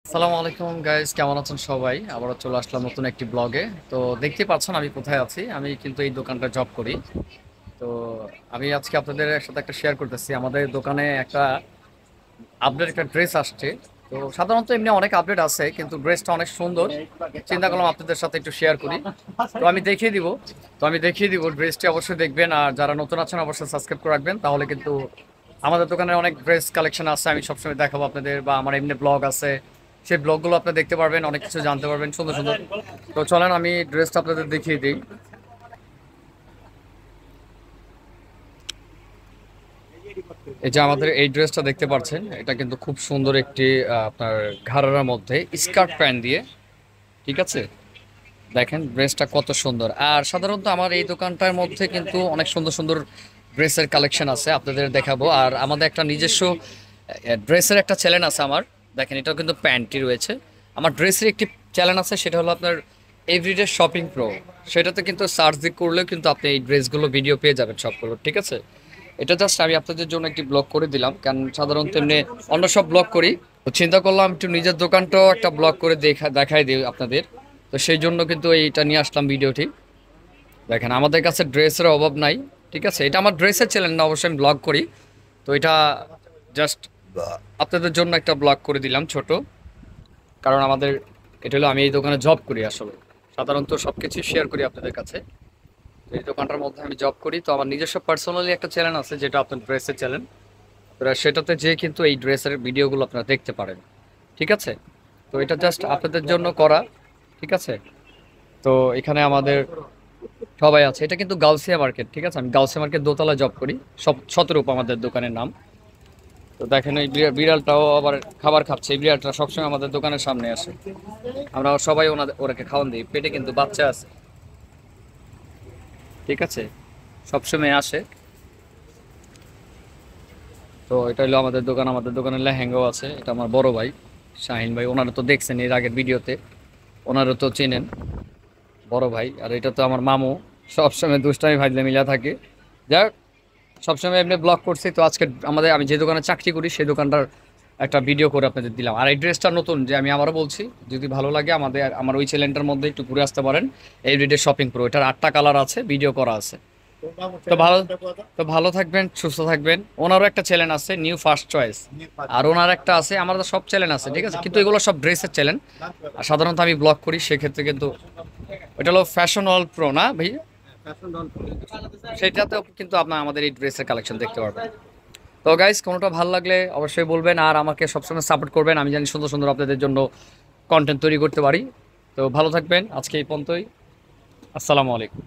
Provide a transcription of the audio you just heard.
আসসালামু আলাইকুম গাইস, কেমন আছেন সবাই? আবারও চলে আসলাম নতুন একটি ব্লগে। তো দেখতে পাচ্ছেন আমি কোথায় আছি। আমি কিন্তু এই দোকানটা জব করি। তো আমি আজকে আপনাদের সাথে একটা শেয়ার করতেছি। আমাদের দোকানে একটা আপডেট একটা ড্রেস আসছে। তো সাধারণত এমনি অনেক আপডেট আছে, কিন্তু ড্রেসটা অনেক সুন্দর। চিন্তা করলাম আপনাদের সাথে একটু শেয়ার করি। তো আমি দেখিয়ে দিব ড্রেসটি অবশ্যই দেখবেন, আর যারা নতুন আছেন অবশ্যই সাবস্ক্রাইব করে রাখবেন। তাহলে কিন্তু আমাদের দোকানে অনেক ড্রেস কালেকশন আছে, আমি সবসময় দেখাবো আপনাদের। বা আমার এমনি ব্লগ আছে, সেই ব্লগগুলো আপনি দেখতে পারবেন, অনেক কিছু জানতে পারবেন সুন্দর সুন্দর। তো চলেন আমি ড্রেসটা আপনাদের দেখিয়ে দিই। এই যে আমাদের এই ড্রেসটা দেখতে পাচ্ছেন, এটা কিন্তু খুব সুন্দর একটি আপনার ঘাড়ার মধ্যে স্কার্ট প্যান্ট দিয়ে, ঠিক আছে। দেখেন ড্রেসটা কত সুন্দর। আর সাধারণত আমার এই দোকানটার মধ্যে কিন্তু অনেক সুন্দর সুন্দর ড্রেসের কালেকশন আছে, আপনাদের দেখাবো। আর আমাদের একটা নিজস্ব ড্রেসের একটা চ্যানেল আছে আমার। দেখেন এটাও কিন্তু প্যান্টই রয়েছে। আমার ড্রেসের একটি চ্যানেল আছে, সেটা হলো আপনার এভরিডে শপিং প্রো। সেটাতে কিন্তু সার্চ দিয়ে করলেও কিন্তু আপনি এই ড্রেসগুলো ভিডিও পেয়ে যাবেন সবগুলো, ঠিক আছে। এটা জাস্ট আমি আপনাদের জন্য একটি ব্লগ করে দিলাম, কারণ সাধারণত এমনি অন্য সব ব্লগ করি। তো চিন্তা করলাম একটু নিজের দোকানটাও একটা ব্লগ করে দেখাই দিই আপনাদের। তো সেই জন্য কিন্তু এইটা নিয়ে আসলাম ভিডিওটি। দেখেন আমাদের কাছে ড্রেসের অভাব নাই, ঠিক আছে। এটা আমার ড্রেসের চ্যানেল না, অবশ্যই আমি ব্লগ করি। তো এটা জাস্ট আপনাদের জন্য একটা ব্লগ করে দিলাম ছোট। কারণ আমাদের এটা হলো, আমি এই দোকানে জব করি আসলে। সাধারণত সব কিছু শেয়ার করি আপনাদের কাছে। তো এই দোকানটার মধ্যে আমি জব করি, তো আমার নিজস্ব পার্সোনালি একটা চ্যানেল আছে, যেটা আপনার ড্রেসের চ্যানেল। সেটাতে যেয়ে কিন্তু এই ড্রেসের ভিডিওগুলো আপনারা দেখতে পারেন, ঠিক আছে। তো এটা জাস্ট আপনাদের জন্য করা, ঠিক আছে। তো এখানে আমাদের সবাই আছে। এটা কিন্তু গাউসিয়া মার্কেট, ঠিক আছে। আমি গাউসিয়া মার্কেট দোতলা জব করি। সব শতরূপ আমাদের দোকানের নাম। তো দেখেন এই বিড়ালটাও আবার খাবার খাচ্ছে। এই বিড়ালটা সবসময় আমাদের দোকানের সামনে আসে। আমরা সবাই ওরাকে খাওয়ান দিই। পেটে কিন্তু বাচ্চা আছে, ঠিক আছে, সবসময় আসে। তো এটা হলো আমাদের দোকান। আমাদের দোকানে লেহেঙ্গাও আছে। এটা আমার বড় ভাই শাহিন ভাই, ওনারা তো দেখছেন এর আগের ভিডিওতে, ওনারা তো চেনেন, বড় ভাই। আর এটা তো আমার মামু, সবসময় দুষ্টামি ভাইলে মিলা থাকে। যাক, সবসময় এমনি ব্লগ করছি। তো আজকে আমি যে দোকানে চাকরি করি সেই দোকানটার একটা ভিডিও করে আপনাদের দিলাম। আর এই ড্রেসটা নতুন, যে আমি আবারও বলছি, যদি ভালো লাগে আমার ওই চ্যানেলটার মধ্যে একটু ঘুরে আসতে পারেন। এভরিডে শপিং প্রো, এটার 8টা কালার আছে, ভিডিও করা আছে। তো ভালো তো ভালো থাকবেন, সুস্থ থাকবেন। ওনারও একটা চ্যানেল আছে, নিউ ফার্স্ট চয়েস। আর ওনার একটা আছে, আমার তো সব চ্যানেল আছে, ঠিক আছে, কিন্তু এগুলো সব ড্রেসের চ্যানেল। আর সাধারণত আমি ব্লগ করি, সেক্ষেত্রে কিন্তু এটা হলো ফ্যাশন অল প্রো, না ভাই? সেটাতেও কিন্তু আপনার আমাদের এই ড্রেসের কালেকশন দেখতে পারবেন। তো গাইস, কোনোটা ভালো লাগলে অবশ্যই বলবেন, আর আমাকে সবসময় সাপোর্ট করবেন। আমি জানি সুন্দর সুন্দর আপনাদের জন্য কন্টেন্ট তৈরি করতে পারি। তো ভালো থাকবেন, আজকে এই পর্যন্তই। আসসালামু আলাইকুম।